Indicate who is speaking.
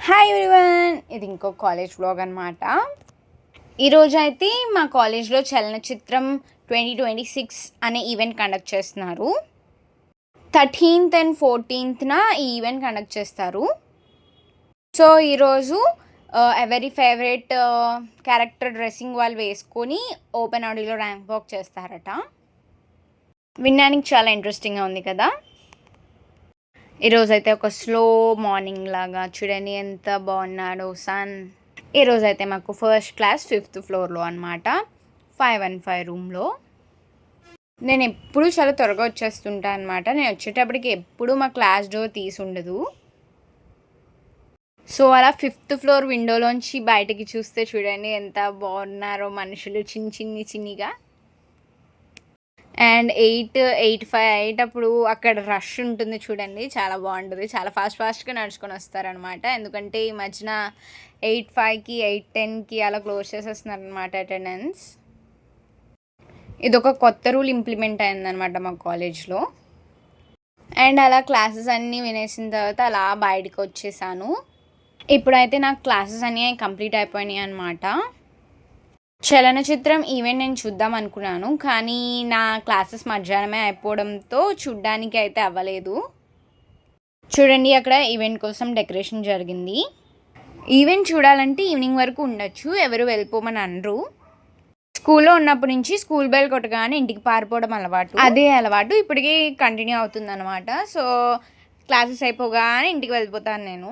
Speaker 1: Hi everyone, ఇది ఇంకో college vlog అనమాట. ఈరోజు అయితే మా కాలేజ్లో చలనచిత్రం 2026 అనే ఈవెంట్ కండక్ట్ చేస్తున్నారు. 13th and 14th ఈ ఈవెంట్ కండక్ట్ చేస్తారు. సో ఈరోజు ఎవరి ఫేవరెట్ క్యారెక్టర్ డ్రెస్సింగ్ వాళ్ళు వేసుకొని ఓపెన్ ఆడియోలో ర్యాంక్ వాక్ చేస్తారట. వినడానికి చాలా ఇంట్రెస్టింగ్గా ఉంది కదా. ఈరోజైతే ఒక స్లో మార్నింగ్ లాగా చూడండి ఎంత బాగున్నాడో సన్. ఈరోజైతే మాకు ఫస్ట్ క్లాస్ 5th ఫ్లోర్లో అనమాట, 515 రూమ్లో. నేను ఎప్పుడూ చాలా త్వరగా వచ్చేస్తుంటా అనమాట. నేను వచ్చేటప్పటికి ఎప్పుడు మా క్లాస్ డోర్ తీసి ఉండదు. సో అలా 5th ఫ్లోర్ విండోలోంచి బయటకి చూస్తే చూడండి ఎంత బాగున్నారో మనుషులు, చిన్నిగా. అండ్ 8:05 అప్పుడు అక్కడ రష్ ఉంటుంది చూడండి, చాలా బాగుంటుంది. చాలా ఫాస్ట్గా నడుచుకొని వస్తారనమాట. ఎందుకంటే ఈ మధ్యన 8:05కి 8:10కి అలా క్లోజ్ చేసేస్తున్నారనమాట అటెండెన్స్. ఇది ఒక కొత్త రూల్ ఇంప్లిమెంట్ అయిందనమాట మా కాలేజ్లో. అండ్ అలా క్లాసెస్ అన్నీ వినేసిన తర్వాత అలా బయటకు వచ్చేసాను. ఇప్పుడైతే నాకు క్లాసెస్ అన్నీ కంప్లీట్ అయిపోయినాయి అనమాట. చలనచిత్రం ఈవెంట్ నేను చూద్దాం అనుకున్నాను, కానీ నా క్లాసెస్ మధ్యాహ్నమే అయిపోవడంతో చూడ్డానికి అయితే అవ్వలేదు. చూడండి అక్కడ ఈవెంట్ కోసం డెకరేషన్ జరిగింది. ఈవెంట్ చూడాలంటే ఈవినింగ్ వరకు ఉండొచ్చు, ఎవరు వెళ్ళిపోమని అనరు. స్కూల్లో ఉన్నప్పటి నుంచి స్కూల్ బెల్ కొట్టగానే ఇంటికి పారిపోవడం అదే అలవాటు ఇప్పటికీ కంటిన్యూ అవుతుంది అనమాట. సో క్లాసెస్ అయిపోగానే ఇంటికి వెళ్ళిపోతాను నేను.